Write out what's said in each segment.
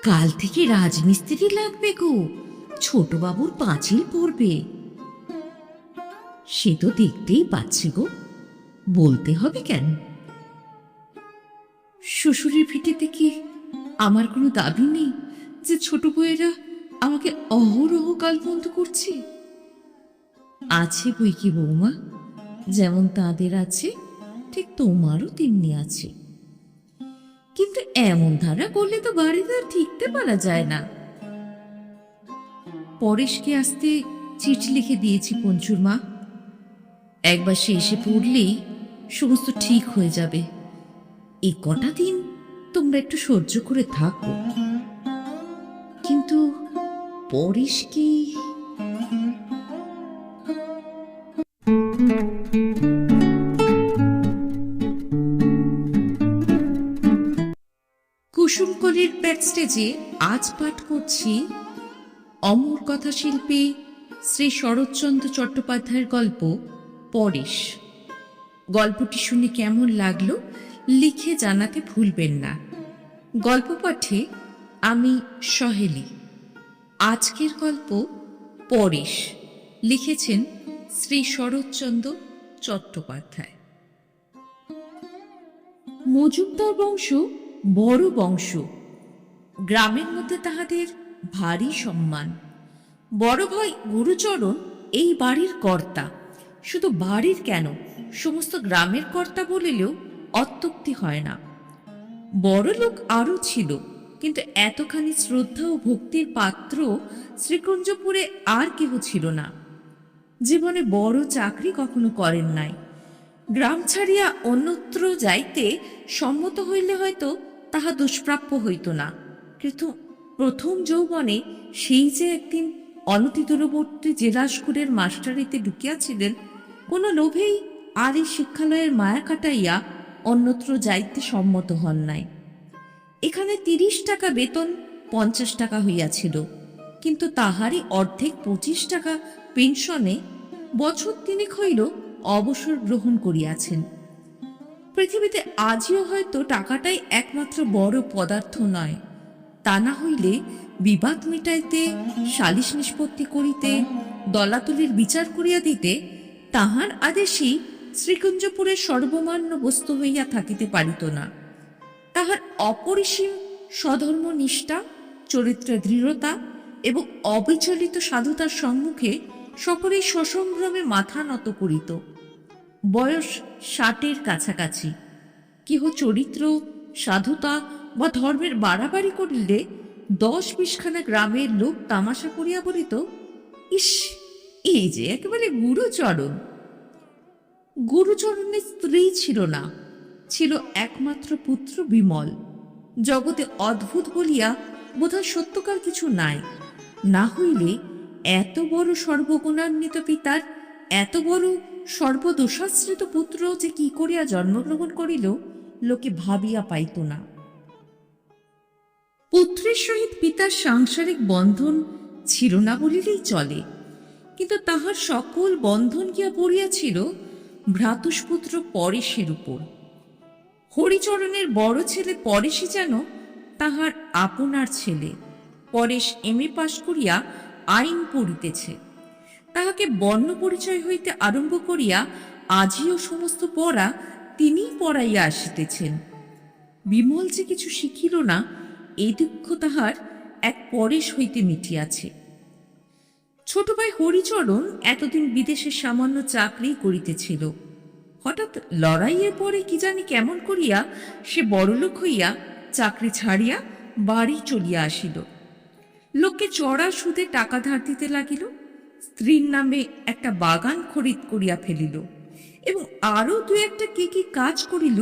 কাল থেকে রাজমিস্ত্রি লাগবে গো, ছোট বাবুর পাঁচিল পড়বে। সে তো দেখতেই পাচ্ছি গো, বলতে হবে কেন? শ্বশুরের ভিটেতে কি আমার কোনো দাবি নেই যে ছোট বউয়েরা আমাকে অহরহ কাল বন্ধ করছে? আছে বই কি বৌমা, যেমন তাদের আছে ঠিক তোমারও তেমনি আছে। কিন্তু এমন ধারা করলে তো বাড়িতে আর ঠিকতে পারা যায় না। পরেশকে আসতে চিঠি লিখে দিয়েছি পঞ্চুর মা, একবার সে এসে পড়লেই সমস্ত ঠিক হয়ে যাবে। এই কটা দিন তোমরা একটু সহ্য করে থাকো। কিন্তু পরেশ কি? কুসুমকলির ব্যাকস্টেজে আজ পাঠ করছি অমর কথা শিল্পী শ্রী শরৎচন্দ্র চট্টোপাধ্যায়ের গল্প পরেশ। গল্পটি শুনে কেমন লাগলো লিখে জানাতে ভুলবেন না। গল্প পাঠে আমি সহেলি। আজকের গল্প পরেশ, লিখেছেন শ্রী শরৎচন্দ্র চট্টোপাধ্যায়। মজুমদার বংশ বড় বংশ, গ্রামের মধ্যে তাহাদের ভারী সম্মান। বড় ভাই গুরুচরণ এই বাড়ির কর্তা, শুধু বাড়ির কেন সমস্ত গ্রামের কর্তা বলিলেও অত্যুক্তি হয় না। বড় লোক আরও ছিল, কিন্তু এতখানি শ্রদ্ধা ও ভক্তির পাত্র শ্রীকুঞ্জপুরে আর কেহ ছিল না। জীবনে বড় চাকরি কখনো করেন নাই। গ্রাম ছাড়িয়া অন্যত্র যাইতে সম্মত হইলে হয়তো তাহা দুষ্প্রাপ্য হইত না, কিন্তু প্রথম যৌবনে সেই যে একদিন অনতিদূরবর্তী জেলা স্কুলের মাস্টারিতে ঢুকিয়াছিলেন, কোনো লোভেই আর এই শিক্ষালয়ের মায়া কাটাইয়া অন্যত্র যাইতে সম্মত হন নাই। এখানে 30 টাকা বেতন 50 টাকা হইয়াছিল, কিন্তু তাহারই অর্ধেক 25 টাকা পেনশনে বছর 3 হইল অবসর গ্রহণ করিয়াছেন। পৃথিবীতে আজও হয়তো টাকাটাই একমাত্র বড় পদার্থ নয়। তা না হইলে বিবাদ মিটাইতে, সালিশ নিষ্পত্তি করিতে, দলাতলির বিচার করিয়া দিতে তাহার আদেশই শ্রীকুঞ্জপুরের সর্বমান্য বস্তু হইয়া থাকিতে পারিত না। তাহার অপরিসীম স্বধর্ম নিষ্ঠা, চরিত্রের দৃঢ়তা এবং অবিচলিত সাধুতার সম্মুখে সকলেই সসংগ্রামে মাথা নত করিত। বয়স 60-এর কাছাকাছি। কেহ চরিত্র, সাধুতা বা ধর্মের বাড়াবাড়ি করিলে 10-20 খানা গ্রামের লোক তামাশা করিয়া বলিত, ইস, এই যে একেবারে গুরুচরণ। গুরুচরণের স্ত্রী ছিল না, ছিল একমাত্র পুত্র বিমল। জগতে অদ্ভুত বলিয়া বোধহয় সত্যকার কিছু নাই। না হইলে এত বড় সর্বগুণান্বিত পিতার এত বড় সর্বদোষাশ্রিত পুত্র যে কি করিয়া জন্মগ্রহণ করিল লোকে ভাবিয়া পাইত না। পুত্রের সহিত পিতার সাংসারিক বন্ধন ছিল না বলিলেই চলে, কিন্তু তাহার সকল বন্ধন গিয়া পড়িয়াছিল ভ্রাতুষ্পুত্র পরেশের উপর। হরিচরণের বড় ছেলে পরেশই যেন তাহার আপনার ছেলে। পরেশ এম.এ. পাশ করিয়া আইন পড়িতেছে। তাহাকে বর্ণ পরিচয় হইতে আরম্ভ করিয়া আজিও সমস্ত পড়া তিনিই পড়াইয়া আসিতেছেন। বিমল যে কিছু শিখিল না, এই দুঃখ তাহার এক পরেশ হইতে মিটিয়াছে। ছোট ভাই হরিচরণ এতদিন বিদেশে সামান্য চাকরি করিতেছিল। হঠাৎ লড়াইয়ের পরে কি জানি কেমন করিয়া সে বড়লোক হইয়া চাকরি ছাড়িয়া বাড়ি চলিয়া আসিল। লোককে চড়া সুদে টাকা ধার দিতে লাগিল, স্ত্রীর নামে একটা বাগান খরিদ করিয়া ফেলিল এবং আরো 2-একটা কি কাজ করিল,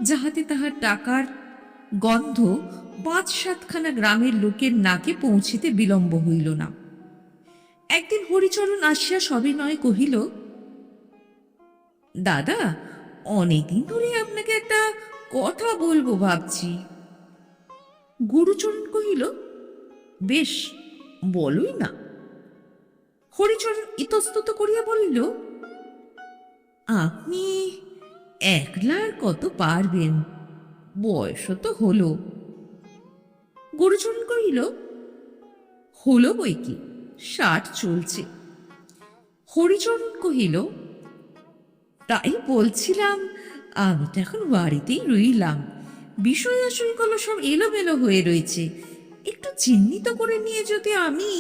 যাহাতে তাহার টাকার গন্ধ 5-7 খানা গ্রামের লোকের নাকে পৌঁছিতে বিলম্ব হইল না। একদিন হরিচরণ আসিয়া সবিনয়ে কহিল, দাদা, অনেকদিন ধরে আপনাকে একটা কথা বলবো ভাবছি। গুরুচরণ কহিল, বেশ, বলই না। হরিচরণ ইতস্তত করিয়া বলিল, আপনি একলা আর কত পারবেন, বয়স তো হলো। গুরুচরণ কহিল, হলো বই কি, 60 চলছে। হরিচরণ কহিল, তাই বলছিলাম, আমি তো এখন বাড়িতেই রইলাম, বিষয় আশয়গুলো সব এলোমেলো হয়ে রয়েছে, একটু চিহ্নিত করে নিয়ে যদি আমি।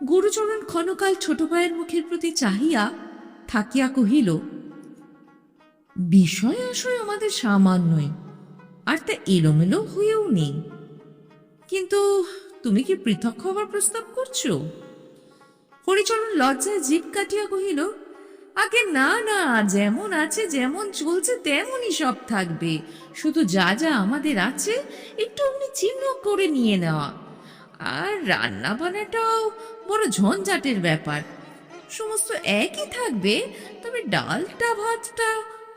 গুরুচরণ ক্ষণকাল ছোট ভাইয়ের মুখের প্রতি চাহিয়া থাকিয়া কহিল, বিষয় আশয় আমাদের সামান্যই, আর তা এলোমেলো হয়েও নেই, কিন্তু তুমি কি পৃথক হবার প্রস্তাব করছো? হরিচরণ লজ্জায় জিভ কাটিয়া কহিল, আগে না না, যেমন আছে যেমন চলছে তেমনই সব থাকবে, শুধু যা যা আমাদের আছে একটু অমনি চিহ্ন করে নিয়ে নেওয়া। আর রান্না বান্নাটাও বড় ঝঞ্ঝাটের ব্যাপার, সমস্ত একই থাকবে, তবে ডালটা ভাতটা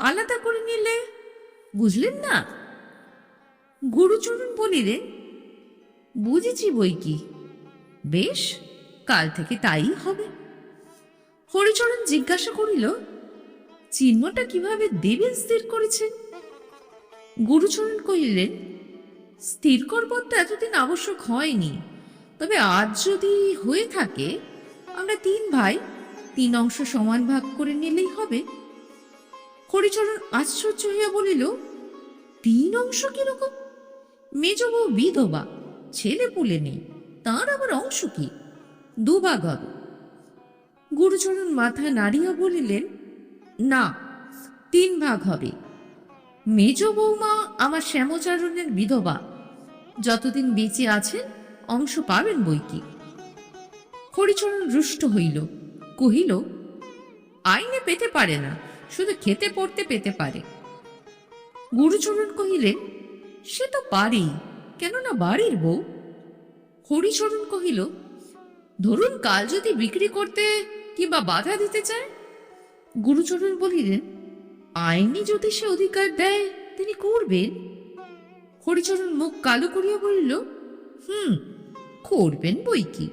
আলাদা করে নিলে, বুঝলেন না? গুরুচরণ বলিলেন, বুঝেছি বই কি, বেশ, কাল থেকে তাই হবে। হরিচরণ জিজ্ঞাসা করিল, চিহ্নটা কিভাবে দেবেন স্থির করেছেন? গুরুচরণ কহিলেন, স্থির করবার তো এতদিন আবশ্যক হয়নি, তবে আজ যদি হয়ে থাকে, আমরা 3 ভাই 3 অংশ সমান ভাগ করে নিলেই হবে। হরিচরণ আশ্চর্য হইয়া বলিল, 3 অংশ কিরকম? মেজ বউ বিধবা, ছেলে পুলে নেই, তার আবার অংশ কি? 2 ভাগ হবে। গুরুচরণ মাথা নাড়িয়া বলিলেন, না, 3 ভাগ হবে। মেজ বৌমা আমার শ্যামচারণের বিধবা, যতদিন বেঁচে আছেন অংশ পাবেন বই কি। হরিচরণ রুষ্ট হইল, কহিল, আইনে পেতে পারে না, শুধু খেতে পড়তে পেতে পারে। গুরুচরণ কহিলেন, সে তো পারেই, কেননা বাড়ির বউ। হরিচরণ কহিল, ধরুন কাল যদি বিক্রি করতে কিংবা বাধা দিতে চায়? গুরুচরণ বলিলেন, আইনি যদি সে অধিকার দেয় তিনি করবেন। হরিচরণ মুখ কালো করিয়া বলিল, করবেন বই কি।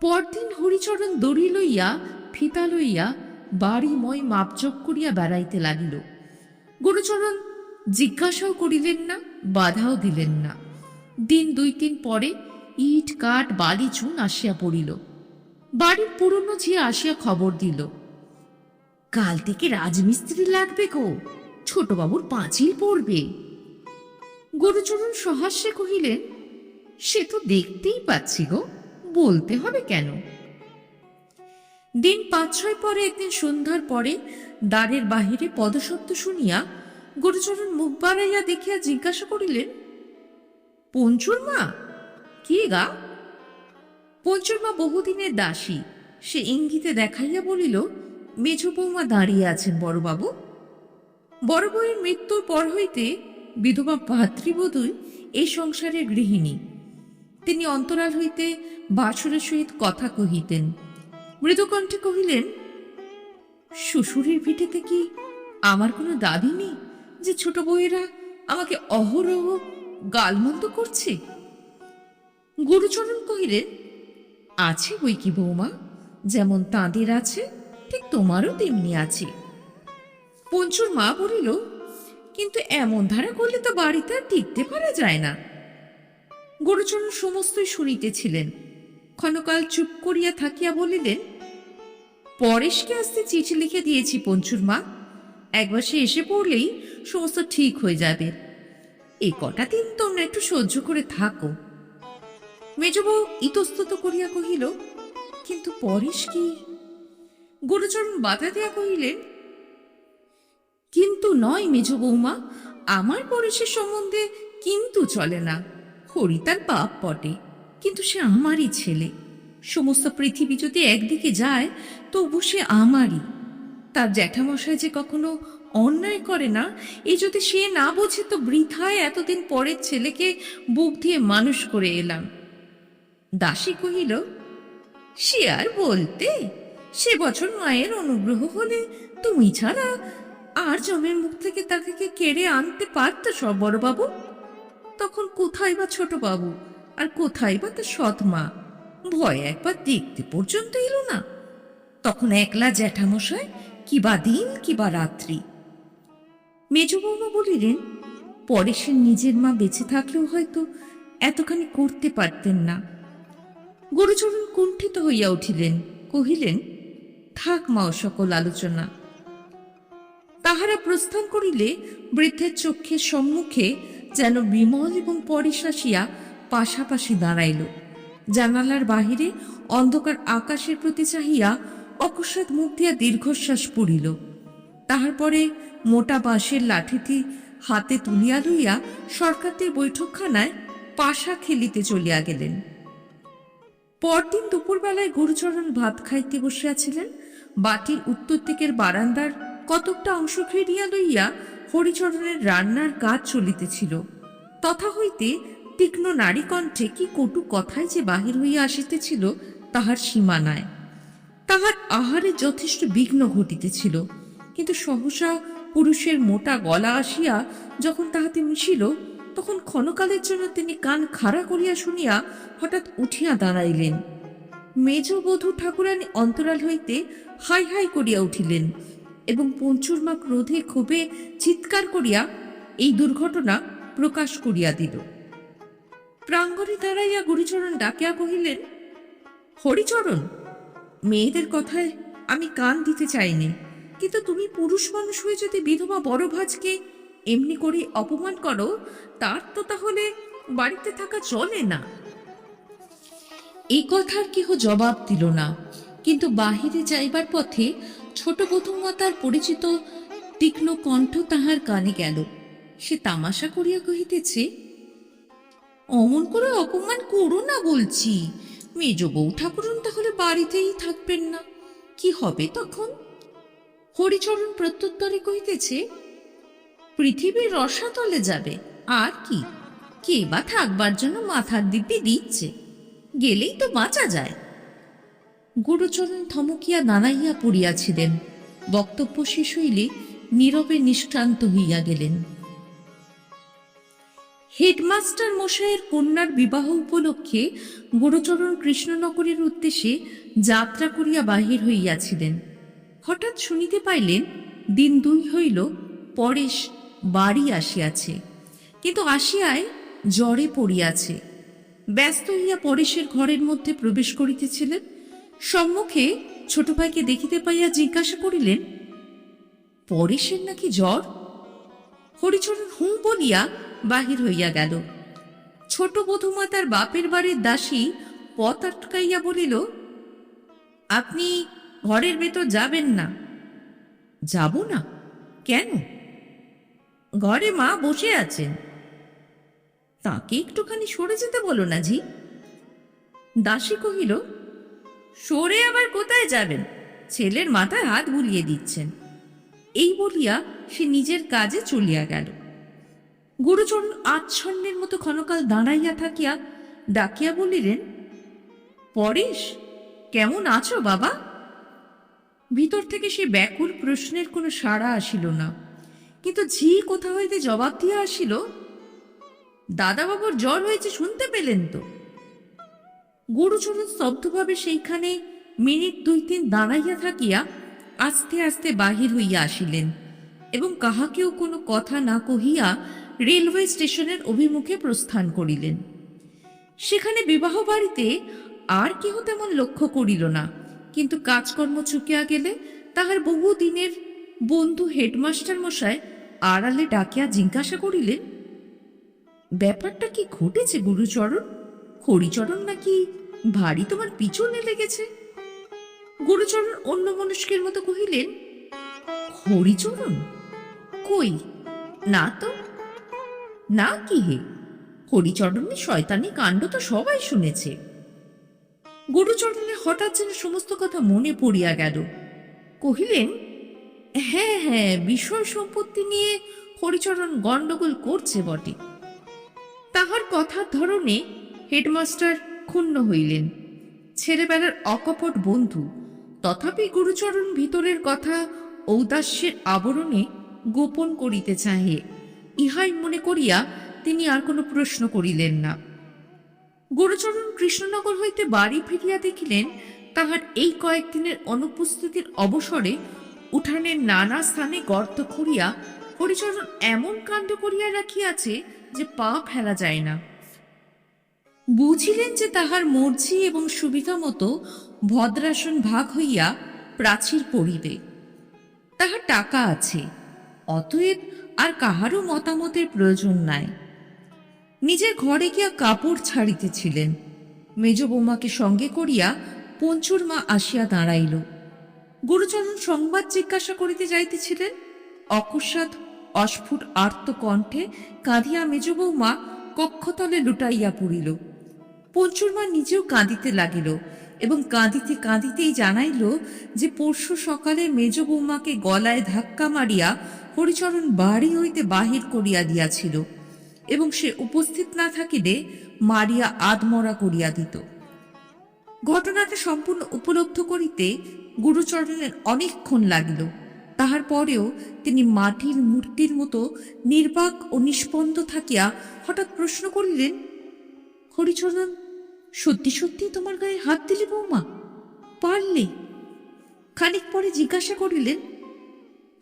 পরদিন হরিচরণ দড়ি লইয়া ফিতা লইয়া বাড়িময় মাপজোক করিয়া বেড়াইতে লাগিল। গুরুচরণ জিজ্ঞাসাও করিলেন না, বাধাও দিলেন না। দিন 2-3 পরে ইট কাঠ বালি চুন আসিয়া পড়িল। বাড়ির পুরনো ঝিয়া আসিয়া খবর দিল, কাল থেকে রাজমিস্ত্রি লাগবে গো, ছোটবাবুর পাঁচিল পড়বে। গুরুচরণ সহাস্যে কহিলেন, সে তো দেখতেই পাচ্ছি গো, বলতে হবে কেন? দিন 5-6 পরে একদিন সন্ধ্যার পরে দ্বারের বাহিরে পদশব্দ শুনিয়া গুরুচরণ মুখ বাড়াইয়া দেখিয়া জিজ্ঞাসা করিলেন, পঞ্চুর মা? কি গা? পঞ্চুর মা বহুদিনের দাসী, সে ইঙ্গিতে দেখাইয়া বলিল, মেজ বৌমা দাঁড়িয়ে আছেন বড়বাবু। বড় বউয়ের মৃত্যুর পর হইতে বিধবা ভাতৃবধূই এই সংসারের গৃহিণী। তিনি অন্তরাল হইতে বাছুরের সহিত কথা কহিতেন। মৃদুকণ্ঠে কহিলেন, শ্বশুরের ভিটেতে কি আমার কোনো দাবি নেই যে ছোট বউয়েরা আমাকে অহরহ গালমন্দ করছে? গুরুচরণ কহিলেন, আছে বই কি বৌমা, যেমন তাঁদের আছে ঠিক তোমারও তেমনি আছে। পঞ্চুর মা বলিল, কিন্তু এমন ধারা করলে তো বাড়িতে আর টিকতে পারা যায় না। গুরুচরণ সমস্তই শুনিতেছিলেন, ক্ষণকাল চুপ করিয়া থাকিয়া বলিলেন, পরেশকে আসতে চিঠি লিখে দিয়েছি পঞ্চুর মা, একবার সে এসে পড়লেই সমস্ত ঠিক হয়ে যাবে। এই কটা দিন তোমরা একটু সহ্য করে থাকো। মেজবউ ইতস্তত করিয়া কহিল, কিন্তু পরেশ কি? গুরুচরণ বাধা দিয়া কহিলেন, কিন্তু নয় মেজ বৌমা, আমার পরেশের সম্বন্ধে কিন্তু চলে না। হরি তার বাপ বটে, কিন্তু সে আমারই ছেলে। সমস্ত পৃথিবী যদি একদিকে যায় তবু সে আমারই। তার জ্যাঠামশাই যে কখনো অন্যায় করে না, এই যদি সে না বোঝে তো বৃথায় এতদিন পরের ছেলেকে বুক দিয়ে মানুষ করে এলাম। দাসী কহিল, সে আর বলতে, সে বছর মায়ের অনুগ্রহ হলে তুমি ছাড়া আর জমের মুখ থেকে তাকে কেড়ে আনতে পারত সব বড়বাবু। তখন কোথায় বা ছোট বাবু, আর কোথায় বা তার সৎ মা? ভয় একবার দেখতে পর্যন্ত এলো না। তখন একলা জ্যাঠামশাই, কিবা দিন কিবা রাত্রি। মেজ বৌমা বলিলেন, পরেশের নিজের মা বেঁচে থাকলেও হয়তো এতখানি করতে পারতেন না। গুরুচরণ কুণ্ঠিত হইয়া উঠিলেন, কহিলেন, থাক মা ও সকল আলোচনা। তাহারা প্রস্থান করিলে বৃদ্ধের চক্ষের সম্মুখে যেন বিমল এবং পরেশ আসিয়া পাশাপাশি দাঁড়াইল। জানালার বাহিরে অন্ধকার আকাশের প্রতি চাহিয়া অকস্মাৎ মুখ দিয়া দীর্ঘশ্বাস পড়িল। তাহার পরে মোটা বাঁশের লাঠিটি হাতে তুলিয়া লইয়া সরকারদের বৈঠকখানায় পাশা খেলিতে চলিয়া গেলেন। পরদিন দুপুরবেলায় গুরুচরণ ভাত খাইতে বসিয়াছিলেন। বাটির উত্তর দিকের বারান্দার কতকটা অংশ ঘেরিয়া লইয়া হরিচরণের রান্নার কাজ চলিতেছিল। তথা হইতে তীক্ষ্ণ নারী কণ্ঠে কি কটু কথায় যে বাহির হইয়া আসিতেছিল তাহার সীমা নাই। তাহার আহারে যথেষ্ট বিঘ্ন ঘটিতেছিল, কিন্তু সহসা পুরুষের মোটা গলা আসিয়া যখন তাহাতে মিশিল, তখন ক্ষণকালের জন্য তিনি কান খাড়া করিয়া শুনিয়া হঠাৎ উঠিয়া দাঁড়াইলেন। মেজবধূ ঠাকুরানী অন্তরাল হইতে হাই হাই করিয়া উঠিলেন এবং পঞ্চুর মা ক্রোধে ক্ষোভে চিৎকার করিয়া এই দুর্ঘটনা প্রকাশ করিয়া দিল। প্রাঙ্গণে দাঁড়াইয়া গুরুচরণ ডাকিয়া কহিলেন, হরিচরণ, মেয়েদের কথায় আমি কান দিতে চাইনি, কিন্তু তুমি পুরুষ মানুষ হয়ে যদি বিধবা বড় ভাজকে এমনি করে অপমান করো, তার তো তাহলে বাড়িতে থাকা চলে না। এই কথার কেহ জবাব দিল না, কিন্তু বাহিরে যাইবার পথে ছোট বধূমাতার পরিচিত তীক্ষ্ণ কণ্ঠ তাহার কানে গেল। সে তামাশা করিয়া কহিতেছে, অমন করে অপমান করো না বলছি। মেজ বউ ঠাকুরন তাহলে বাড়িতেই থাকবেন না, কি হবে তখন? হরিচরণ প্রত্যুত্তরে কহিতেছে, পৃথিবীর রসাতলে যাবে, আর কি? কে বা থাকবার জন্য মাথার দিব্যি দিচ্ছে, গেলেই তো বাঁচা যায়। গুরুচরণ থমকিয়া দাঁড়াইয়া পড়িয়াছিলেন। বক্তব্য শেষ হইলে নীরবে নিষ্ক্রান্ত হইয়া গেলেন। হেডমাস্টার মশাইয়ের কন্যার বিবাহ উপলক্ষে গুরুচরণ কৃষ্ণনগরের উদ্দেশ্যে যাত্রা করিয়া বাহির হইয়াছিলেন। হঠাৎ শুনিতে পাইলেন দিন 2 হইল পরেশ বাড়ি আসিয়াছে, কিন্তু আসিয়ায় জ্বরে পড়িয়াছে। ব্যস্ত হইয়া পরেশের ঘরের মধ্যে প্রবেশ করিতেছিলেন। সম্মুখে ছোট ভাইকে দেখিতে পাইয়া জিজ্ঞাসা করিলেন, পরেশের নাকি জ্বর? হরিচরণ হুঁ বলিয়া বাহির হইয়া গেল। ছোট বধূমাতার বাপের বাড়ির দাসী পথ আটকাইয়া বলিল, আপনি ঘরের ভেতর যাবেন না। যাব না? কেন? ঘরে মা বসে আছেন, তাকে একটুখানি সরে যেতে বলো না জি। দাসী কহিল, সরে আবার কোথায় যাবেন? ছেলের মাথায় হাত বুলিয়ে দিচ্ছেন। এই বলিয়া সে নিজের কাজে চলিয়া গেল। গুরুচরণ আচ্ছন্নের মতো ক্ষণকাল দাঁড়াইয়া থাকিয়া ডাকিয়া বলিলেন, পরেশ, কেমন আছো বাবা? ভিতর থেকে সে ব্যাকুল প্রশ্নের কোনো সাড়া আসিল না, কিন্তু ঝি কোথা হইতে জবাব দিয়া আসিল, দাদাবাবুর জ্বর হয়েছে শুনতে পেলেন তো? গুরুচরণ স্তব্ধভাবে সেইখানে মিনিট 2-3 দাঁড়াইয়া থাকিয়া আস্তে আস্তে বাহির হইয়া আসিলেন এবং কাহাকেও কোনো কথা না কহিয়া রেলওয়ে স্টেশনের অভিমুখে প্রস্থান করিলেন। সেখানে বিবাহ বাড়িতে আর কেহ তেমন লক্ষ্য করিল না, কিন্তু কাজকর্ম চুকিয়া গেলে তাহার বহুদিনের বন্ধু হেডমাস্টার মশাই আড়ালে ডাকিয়া জিজ্ঞাসা করিলেন, ব্যাপারটা কি ঘটেছে গুরুচরণ? হরিচরণ নাকি ভারী তোমার পিছনে লেগেছে? গুরুচরণ অন্য মনস্কের মতো কহিলেন, হরিচরণ? কই, না তো। না কি হে? হরিচরণের শয়তানি কাণ্ড তো সবাই শুনেছে। গুরুচরণের হঠাৎ যেন সমস্ত কথা মনে পড়িয়া গেল। কহিলেন, হ্যাঁ হ্যাঁ, বিষয় সম্পত্তি নিয়ে হরিচরণ গণ্ডগোল করছে বটে। তাহার কথার ধরনে হেডমাস্টার ক্ষুণ্ণ হইলেন। ছেলেবেলার অকপট বন্ধু, তথাপি গুরুচরণ ভিতরের কথা ঔদাস্যের আবরণে গোপন করিতে চাহে, ইহাই মনে করিয়া তিনি আর কোনো প্রশ্ন করিলেন না। গুরুচরণ কৃষ্ণনগর হইতে বাড়ি ফিরিয়া দেখিলেন তাহার এই কয়েকদিনের অনুপস্থিতির অবসরে উঠানের নানা স্থানে গর্ত খুঁড়িয়া হরিচরণ এমন কাণ্ড করিয়া রাখিয়াছে যে পা ফেলা যায় না। বুঝিলেন যে তাহার মর্জি এবং সুবিধা মতো ভদ্রাসন ভাগ হইয়া প্রাচীর পড়িবে। তাহার টাকা আছে, অতএব আর কাহারও মতামতের প্রয়োজন নাই। নিজের ঘরে গিয়া কাপড় ছাড়িতেছিলেন, মেজ বৌমাকে সঙ্গে করিয়া পঞ্চুর মা আসিয়া দাঁড়াইল। গুরুচরণ সংবাদ জিজ্ঞাসা করিতে যাইতেছিলেন, অকস্মাৎ অস্ফুট আর্ত কণ্ঠে কাঁদিয়া মেজ বৌমা কক্ষতলে লুটাইয়া পড়িল। পঞ্চুর মা নিজেও কাঁদিতে লাগিল এবং কাঁদিতে কাঁদিতেই জানাইল যে পরশু সকালে মেজ বৌমাকে গলায় ধাক্কা মারিয়া হরিচরণ বাড়ি হইতে বাহির করিয়া দিয়াছিল এবং সে উপস্থিত না থাকিলে মারিয়া আধমরা করিয়া দিত। ঘটনাটা সম্পূর্ণ উপলব্ধ করিতে গুরুচরণের অনেকক্ষণ লাগিল। তাহার পরেও তিনি মাটির মূর্তির মতো নির্বাক ও নিষ্পন্দ থাকিয়া হঠাৎ প্রশ্ন করিলেন, হরিচরণ, সত্যি সত্যি তোমার গায়ে হাত দিলে বৌমা? পারলে? খানিক পরে জিজ্ঞাসা করিলেন,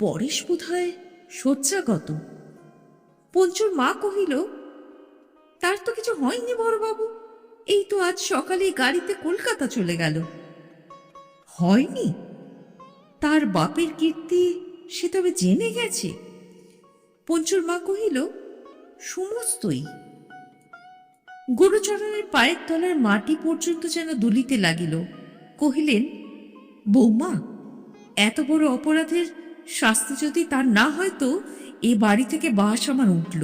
পরেশ বোধ হয় শয্যাগত। পঞ্চুর মা কহিল, তার তো কিছু হয়নি বড়বাবু, এই তো আজ সকালে গাড়িতে কলকাতা চলে গেল। হয়নি? তার বাপের কীর্তি সে তবে জেনে গেছে? পঞ্চুর মা কহিল, সমস্তই। গুরুচরণের পায়ের তলার মাটি পর্যন্ত যেন দুলিতে লাগিল। কহিলেন, বৌমা, এত বড় অপরাধের শাস্তি যদি তার না হয় তো এ বাড়ি থেকে বাস আমার উঠল।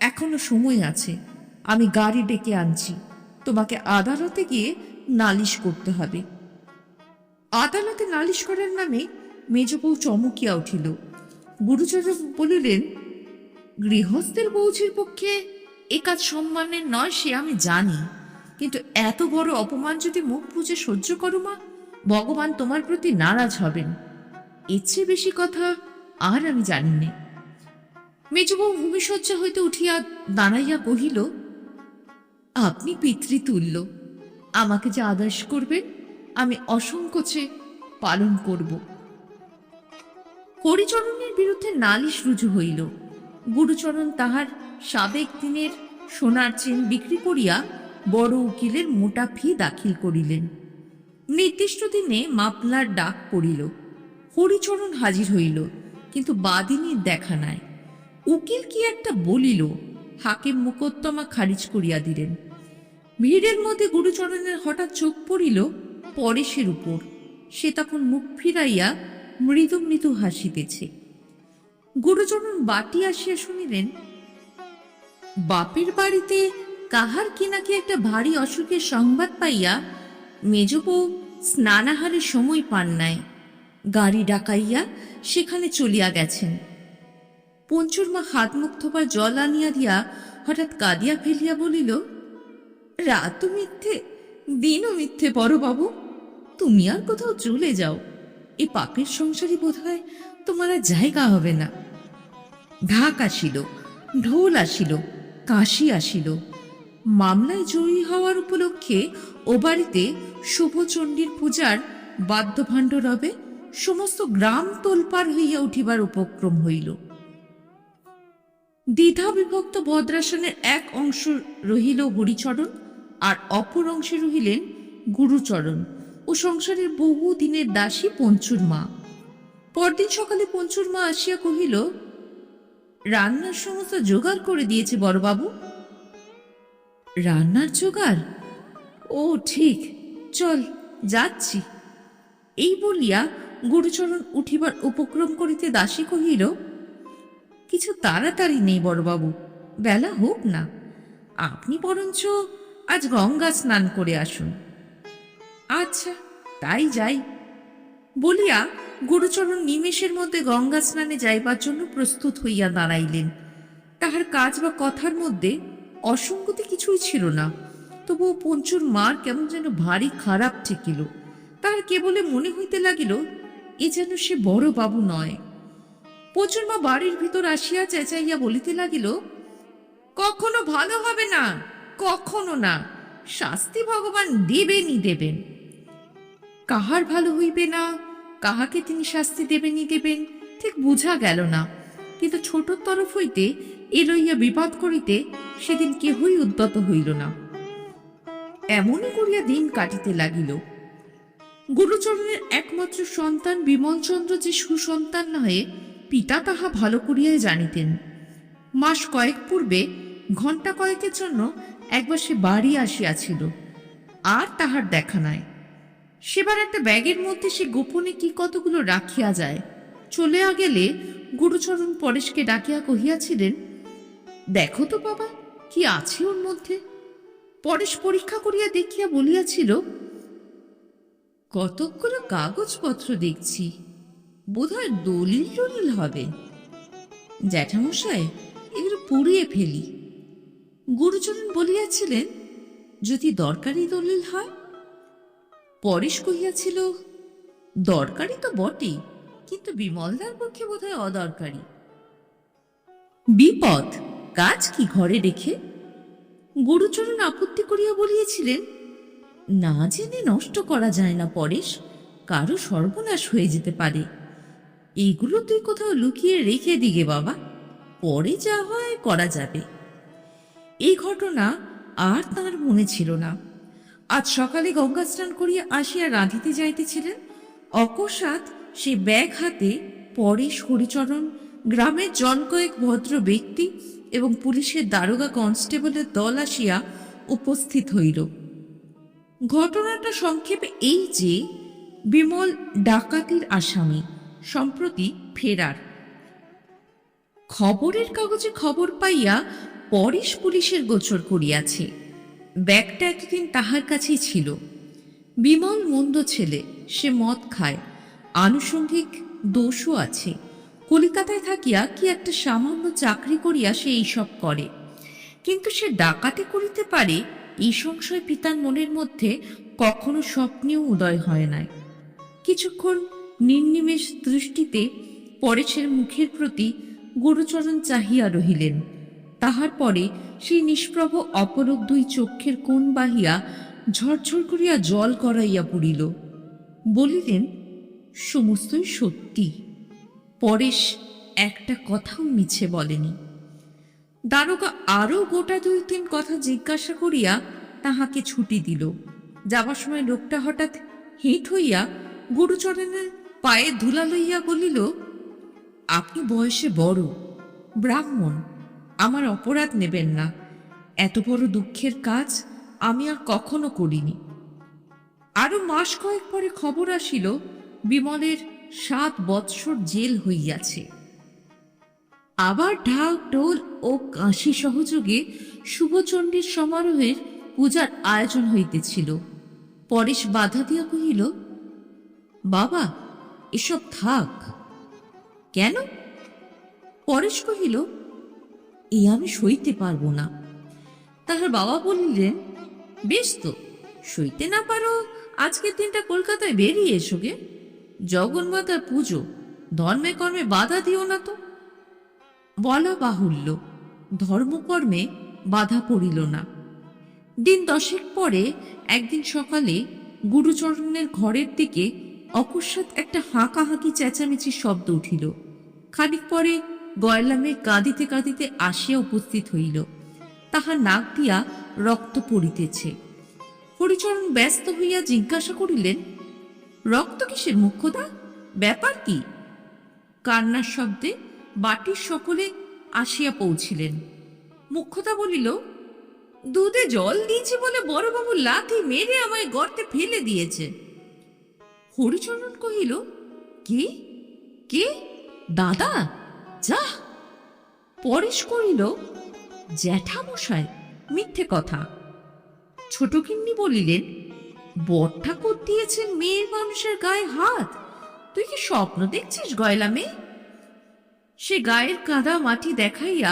এখনো সময় আছে, আমি গাড়ি ডেকে আনছি, তোমাকে আদালতে গিয়ে নালিশ করতে হবে। আদালতে নালিশ করার নামে মেজ বউ চমকিয়া উঠিল। গুরুচরণ বলিলেন, গৃহস্থের বৌঝির পক্ষে এ কাজ সম্মানের নয় সে আমি জানি, কিন্তু এত বড় অপমান যদি মুখ বুজে সহ্য করো মা, ভগবান তোমার প্রতি নারাজ হবেন। এর চেয়ে বেশি কথা আর আমি জানি না। মেজবউ ভূমিশয্যা হইতে উঠিয়া দাঁড়াইয়া কহিল, আপনি পিতৃতুল্য, আমাকে যে আদেশ করবেন আমি অসংকোচে পালন করব। হরিচরণের বিরুদ্ধে নালিশ রুজু হইল। গুরুচরণ তাহার সাবেক দিনের সোনার চেন বিক্রি করিয়া বড় উকিলের মোটা ফি দাখিল করিলেন। নির্দিষ্ট দিনে মামলার ডাক পড়িল। হরিচরণ হাজির হইল, কিন্তু বাদিনীর দেখা নাই। উকিল কি একটা বলিল, হাকিম মোকদ্দমা খারিজ করিয়া দিলেন। ভিড়ের মধ্যে গুরুচরণের হঠাৎ চোখ পড়িল পরেশের উপর। সে তখন মুখ ফিরাইয়া মৃদু মৃদু হাসিতেছে। গুরুচরণ বাটি আসিয়া শুনিলেন, বাপের বাড়িতে কাহার কি নাকি একটা ভারী অসুখের সংবাদ পাইয়া মেজবউ স্নানাহারের সময় পান নাই, গাড়ি ডাকাইয়া সেখানে চলিয়া গেছেন। পঞ্চুর মা হাত মুখ ধোবার জল আনিয়া দিয়া হঠাৎ কাঁদিয়া ফেলিয়া বলিল, রাতও মিথ্যে, দিনও মিথ্যে বড়বাবু, তুমি আর কোথাও চলে যাও, এ পাপের সংসারী বোধ হয় তোমার আর জায়গা হবে না। ঢাক আসিল, ঢোল আসিল, কাশি আসিল। মামলায় জয়ী হওয়ার উপলক্ষে ও বাড়িতে শুভচণ্ডীর পূজার বাদ্যভাণ্ড রবে সমস্ত গ্রাম তোলপাড় হইয়া উঠিবার উপক্রম হইল। দ্বিধা বিভক্ত ভদ্রাসনের এক অংশ রহিল হরিচরণ, আর অপর অংশে রহিলেন গুরুচরণ ও সংসারের বহু দিনের দাসী পঞ্চুর মা। পরদিন সকালে পঞ্চুর মা আসিয়া কহিল, রান্নার সমস্ত জোগাড় করে দিয়েছে বড়বাবু। রান্নার জোগাড়? ও ঠিক, চল যাচ্ছি। এই বলিয়া গুরুচরণ উঠিবার উপক্রম করিতে দাসী কহিল, কিছু তাড়াতাড়ি নেই বড়বাবু, বেলা হোক না, আপনি বরঞ্চ আজ গঙ্গা স্নান করে আসুন। আচ্ছা, তাই যাই বলিয়া গুরুচরণ নিমেষের মধ্যে গঙ্গা স্নানে যাইবার জন্য প্রস্তুত হইয়া দাঁড়াইলেন। তাহার কাজ বা কথার মধ্যে অসঙ্গতি কিছুই ছিল না, তবুও পঞ্চুর মার কেমন যেন ভারী খারাপ ঠেকিল। তাহার কেবলে মনে হইতে লাগিল এ যেন সে বড় বাবু নয়। পঞ্চুর মা বাড়ির ভিতর আসিয়া চেঁচাইয়া বলিতে লাগিল, কখনো ভালো হবে না, কখনো না, শাস্তি ভগবান দেবেনই দেবেন। কাহার ভালো হইবে না, কাহাকে তিনি শাস্তি দেবেনই দেবেন, ঠিক বুঝা গেল না। কিন্তু ছোটর তরফ হইতে এ লইয়া বিবাদ করিতে সেদিন কেহই উদ্যত হইল না। এমনই করিয়া দিন কাটিতে লাগিল। গুরুচরণের একমাত্র সন্তান বিমলচন্দ্র যে সুসন্তান নহে পিতা তাহা ভালো করিয়াই জানিতেন। মাস কয়েক পূর্বে ঘণ্টা কয়েকের জন্য একবার সে বাড়ি আসিয়াছিল, আর তাহার দেখা নাই। সেবার একটা ব্যাগের মধ্যে সে গোপনে কি কতগুলো রাখিয়া যায়। চলিয়া গেলে গুরুচরণ পরেশকে ডাকিয়া কহিয়াছিলেন, দেখো তো বাবা, কি আছে ওর মধ্যে। পরেশ পরীক্ষা করিয়া দেখিয়া বলিয়াছিল, কতকগুলো কাগজপত্র দেখছি, বোধহয় দলিল টলিল হবে। জ্যাঠামশাই, এগুলো পুড়িয়ে ফেলি। গুরুচরণ বলিয়াছিলেন, যদি দরকারি দলিল হয়। পরেশ কহিয়াছিল, দরকারি তো বটেই, কিন্তু বিমলদার পক্ষে বোধহয় অদরকারি। বিপদ কাজ কি ঘরে রেখে? গুরুচরণ আপত্তি করিয়া বলিয়াছিলেন, না জেনে নষ্ট করা যায় না পরেশ, কারো সর্বনাশ হয়ে যেতে পারে। এইগুলো তুই কোথাও লুকিয়ে রেখে দিগে বাবা, পরে যা হয় করা যাবে। এই ঘটনা আর তাঁর মনে ছিল না। আজ সকালে গঙ্গা স্নান করিয়া আসিয়া রাঁধিতে যাইতেছিলেন, অকস্মাৎ সে ব্যাগ হাতে পরেশ, হরিচরণ, গ্রামের জন কয়েক ভদ্র ব্যক্তি এবং পুলিশের দারোগা কনস্টেবলের দল আসিয়া উপস্থিত হইল। ঘটনাটা সংক্ষেপে এই যে, বিমল ডাকাতির আসামি, সম্প্রতি ফেরার। খবরের কাগজে খবর পাইয়া পরেশ পুলিশের গোচর করিয়াছে। ব্যাগটা এতদিন তাহার কাছেই ছিল। বিমল মন্দ ছেলে, সে মদ খায়, আনুষঙ্গিক দোষও আছে। কলিকাতায় থাকিয়া কি একটা সামান্য চাকরি করিয়া সে এইসব করে, কিন্তু সে ডাকাতি করিতে পারে এই সংশয় পিতার মনের মধ্যে কখনো স্বপ্নেও উদয় হয় নাই। কিছুক্ষণ নির্নিমেষ দৃষ্টিতে পরেশের মুখের প্রতি গুরুচরণ চাহিয়া রহিলেন। তাহার পরে সেই নিষ্প্রভ অপলক দুই চক্ষের কোণ বাহিয়া ঝরঝর করিয়া জল গড়াইয়া পড়িল। বলিলেন, সমস্তই সত্যি, পরেশ একটা কথাও মিছে বলেনি। দারোগা আরও গোটা দুই তিন কথা জিজ্ঞাসা করিয়া তাহাকে ছুটি দিল। যাবার সময় লোকটা হঠাৎ হেঁট হইয়া গুরুচরণের পায়ে ধুলা লইয়া বলিল, আপনি বয়সে বড়, ব্রাহ্মণ, আমার অপরাধ নেবেন না। এত বড় দুঃখের কাজ আমি আর কখনো করিনি। আরো মাস কয়েক পরে খবর আসিল, বিমলের 7 বৎসর জেল হইয়াছে। আবার ঢাক ঢোল ও কাশি সহযোগে শুভচণ্ডীর সমারোহের পূজার আয়োজন হইতেছিল। পরেশ বাধা দিয়া কহিল, বাবা, এসব থাক। কেন? পরেশ কহিল, এ আমি সইতে পারব না। তাহার বাবা বলিলেন, বেশ তো, সইতে না পারো, আজকের দিনটা কলকাতায় বেরিয়ে এসো গে। জগন্মাতার পুজো, ধর্মে কর্মে বাধা দিও না তো। বলা বাহুল্য, ধর্মকর্মে বাধা পড়িল না। দিন 10 পরে একদিন সকালে গুরুচরণের ঘরের দিকে অকস্মাৎ একটা হাঁকাহাঁকি চেঁচামেচির শব্দ উঠিল। খানিক পরে গয়লা মেয়ে কাঁদিতে কাঁদিতে আসিয়া উপস্থিত হইল। তাহার নাক দিয়া রক্ত পড়িতেছে। হরিচরণ ব্যস্ত হইয়া জিজ্ঞাসা করিলেন, রক্ত কিসের মুখ্যদা, ব্যাপার কি? কান্নার শব্দে বাটির সকলে আসিয়া পৌঁছিলেন। মুখ্যদা বলিল, দুধে জল দিয়েছি বলে বড়বাবু লাথি মেরে আমায় গর্তে ফেলে দিয়েছে। হরিচরণ কহিল, কে কে? দাদা, যা। পরেশ কহিল, জ্যাঠামশাই, মিথ্যে কথা। ছোটকিন্নি বলিলেন, বড় ঠাকুর দিয়েছেন মেয়ের মানুষের গায়ে হাত, তুই কি স্বপ্ন দেখছিস গয়লা মেয়ে? সে গায়ের কাদা মাটি দেখাইয়া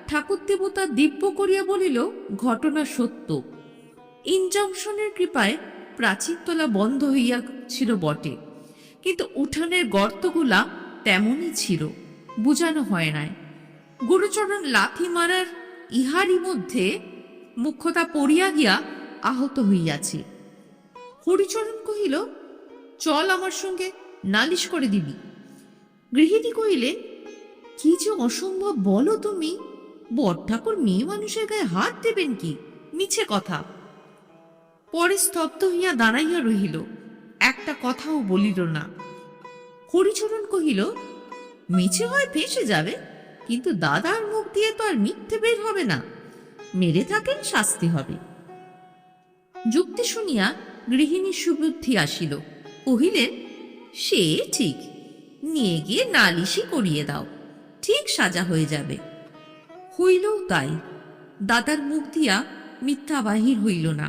ঠাকুর দেবতা দিব্য করিয়া বলিল, ঘটনা সত্য। ইনজাংশনের কৃপায় প্রাচীরতলা বন্ধ হইয়াছিল বটে, কিন্তু উঠানের গর্তগুলা তেমনই ছিল, বুঝানো হয় নাই। গুরুচরণ লাথি মারার ইহারই মধ্যে মুখ্যতা পড়িয়া গিয়া আহত হইয়াছে। হরিচরণ কহিল, চল আমার সঙ্গে, নালিশ করে দিবি। গৃহিণী কহিলেন, কি যে অসম্ভব বলো তুমি! বড় ঠাকুর মেয়ে মানুষের গায়ে হাত দেবেন কি? মিছে কথা। পরে স্তব্ধ হইয়া দাঁড়াইয়া রহিল, একটা কথাও বলিল না। হরিচরণ কহিল, মিছে হয় ফেঁসে যাবে, কিন্তু দাদার মুখ দিয়ে তো আর মিথ্যে বের হবে না। মেরে থাকেন, শাস্তি হবে। যুক্তি শুনিয়া গৃহিণীর সুবুদ্ধি আসিল। কহিলেন, সে ঠিক, নিয়ে গিয়ে নালিশি করিয়ে দাও, ঠিক সাজা হয়ে যাবে। হইলও তাই। দাদার মুখ দিয়া মিথ্যা বাহির হইল না।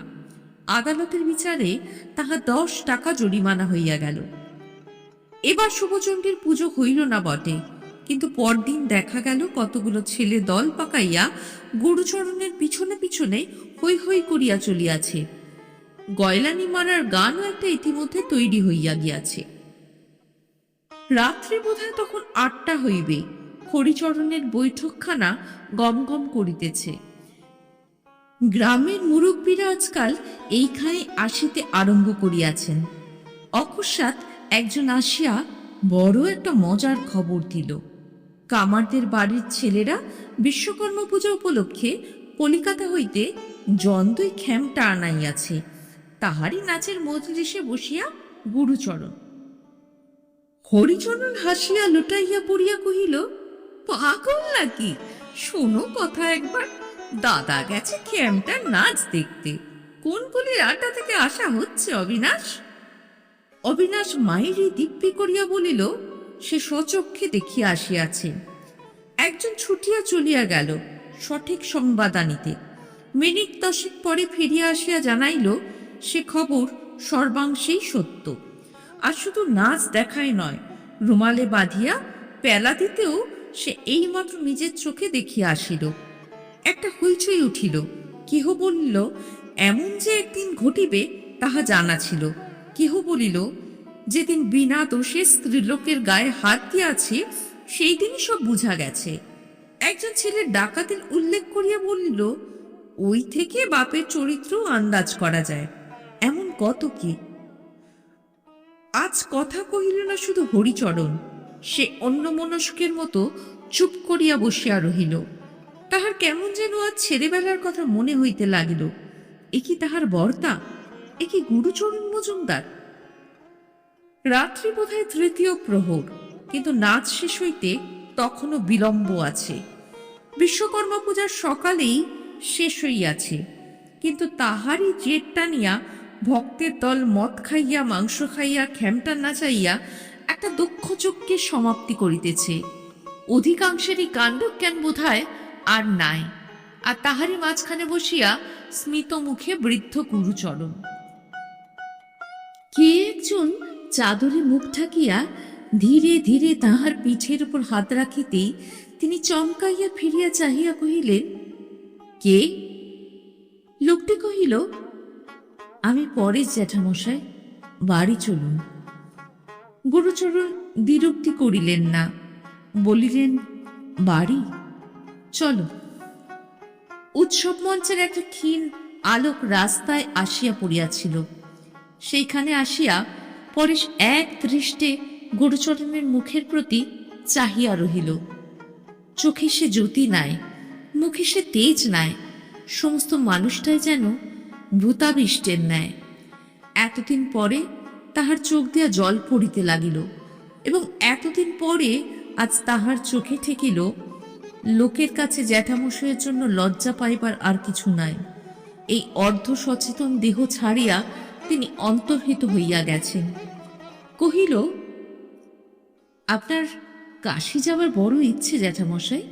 আদালতের বিচারে তাহা 10 টাকা জরিমানা হইয়া গেল। এবার শুভচণ্ডীর পুজো হইল না বটে, কিন্তু পরদিন দেখা গেল কতগুলো ছেলে দল পাকাইয়া গুরুচরণের পিছনে পিছনে হৈ হৈ করিয়া চলিয়াছে। গয়লানি মারার গানও একটা ইতিমধ্যে তৈরি হইয়া গিয়াছে। রাত্রি বোধহয় তখন 8টা হইবে। হরিচরণের বৈঠকখানা গমগম করিতেছে। গ্রামের মুরব্বীরা আজকাল এইখানে আসিতে আরম্ভ করিয়াছেন। অকস্মাৎ একজন আসিয়া বড় একটা মজার খবর দিল। কামারদের বাড়ির ছেলেরা বিশ্বকর্মা পূজা উপলক্ষে কলিকাতা হইতে জন্দই খেমটা আনাইয়াছে। তাহারই নাচের মজলিসে বসিয়া গুরুচরণ। হরিচরণ হাসিয়া লুটাইয়া পড়িয়া কহিল, পাগল নাকি? শোনো কথা একবার। দাদা গেছে খেমটার নাচ দেখতে। কোন কলির আড্ডা থেকে আসা হচ্ছে অবিনাশ? অবিনাশ মায়েরই দিব্যি করিয়া বলিল, সে স্বচক্ষে দেখিয়া আসিয়াছে। একজন ছুটিয়া চলিয়া গেল সঠিক সংবাদ আনিতে। মিনিট 10 পরে ফিরিয়া আসিয়া জানাইল, সে খবর সর্বাংশেই সত্য। আর শুধু নাচ দেখায় নয়, রুমালে বাঁধিয়া পেলা দিতেও সে এইমাত্র নিজের চোখে দেখিয়া আসিল। একটা হইচই উঠিল। কেহ বলিল, এমন যে একদিন ঘটিবে তাহা জানা ছিল। কেহ বলিল, যেদিন বিনা দোষে স্ত্রীলোকের গায়ে হাত দিয়াছে সেই দিনই সব বুঝা গেছে। একজন ছেলে ডাকাতের উল্লেখ করিয়া বলিল, ওই থেকে বাপের চরিত্র আন্দাজ করা যায়। এমন কত কি। আজ কথা কহিল না শুধু হরিচরণ, সে অন্যমনস্কের মতো চুপ করিয়া বসিয়া রহিল। তাহার কেমন যেন আজ ছেলেবেলার কথা মনে হইতে লাগিল। এ কি তাহার বর্তা? এ কি গুরুচরণ মজুমদার? রাত্রি বোধহয় 3য় প্রহর, কিন্তু নাচ শেষ হইতে তখনও বিলম্ব আছে। বিশ্বকর্মা পূজার সকালেই শেষ হইয়াছে, কিন্তু তাহারই জেদ টানিয়া ভক্তের দল মদ খাইয়া মাংস খাইয়া খেমটা নাচাইয়া একটা দক্ষ যজ্ঞের সমাপ্তি করিতেছে। অধিকাংশেরই কাণ্ডজ্ঞান বোধহয় আর নাই। আর তাহারই মাঝখানে বসিয়া স্মিত মুখে বৃদ্ধ গুরুচরণ। কে একজন চাদরে মুখ ঢাকিয়া ধীরে ধীরে তাহার পিঠের উপর হাত রাখিতেই তিনি চমকাইয়া ফিরিয়া চাহিয়া কহিলেন, কে? লোকটি কহিল, আমি পরেশ জ্যাঠামশাই, বাড়ি চলুন। গুরুচরণ দ্বিরুক্তি করিলেন না, বলিলেন, বাড়ি চলো। উৎসব মঞ্চের একটা ক্ষীণ আলোক রাস্তায় আসিয়া পড়িয়াছিল। সেইখানে আসিয়া পরেশ এক দৃষ্টে গুরুচরণের মুখের প্রতি চাহিয়া রহিল। চোখে সে জ্যোতি নাই, মুখে সে তেজ নাই, সমস্ত মানুষটাই যেন ভূতাবিষ্টের ন্যায়। এতদিন পরে তাহার চোখ দিয়া জল পড়িতে লাগিল, এবং এতদিন পরে আজ তাহার চোখে ঠেকিল, লোকের কাছে জ্যাঠামশাইয়ের জন্য লজ্জা পাইবার আর কিছু নাই। এই অর্ধ সচেতন দেহ ছাড়িয়া তিনি অন্তর্হিত হইয়া গেছেন। কহিল, আপনার কাশী যাবার বড় ইচ্ছে জ্যাঠামশাই,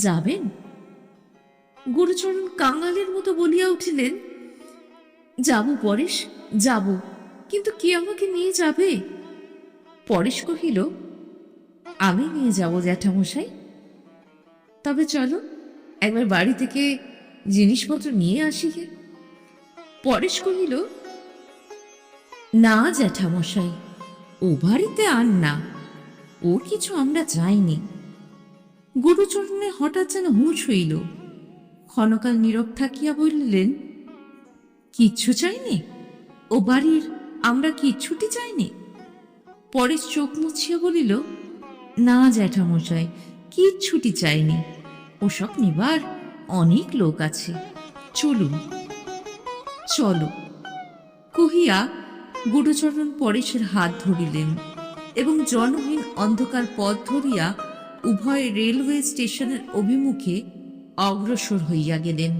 যাবেন? গুরুচরণ কাঙালের মতো বলিয়া উঠিলেন, যাব পরেশ, যাব, কিন্তু কে আমাকে নিয়ে যাবে? পরেশ কহিল, আমি নিয়ে যাব জ্যাঠামশাই। তবে চলো একবার বাড়ি থেকে জিনিসপত্র নিয়ে আসি গে। পরেশ কহিল, না জ্যাঠামশাই, ও বাড়িতে আর না, ও কিছু আমরা চাইনি। গুরুচরণের হঠাৎ যেন হুঁশ হইল। ক্ষণকাল নীরব থাকিয়া বলিলেন, কিচ্ছু চাইনি? ও বাড়ির আমরা কিচ্ছুটি চাইনি? পরেশ চোখ মুছিয়া বলিল, না জ্যাঠামশাই, কিচ্ছুটি চাইনি, ওসব নিবার অনেক লোক আছে, চলুন। চলো কহিয়া গুরুচরণ পরেশের হাত ধরিলেন এবং জনহীন অন্ধকার পথ ধরিয়া উভয় রেলওয়ে স্টেশনের অভিমুখে অগ্রসর হইয়া গেলেন।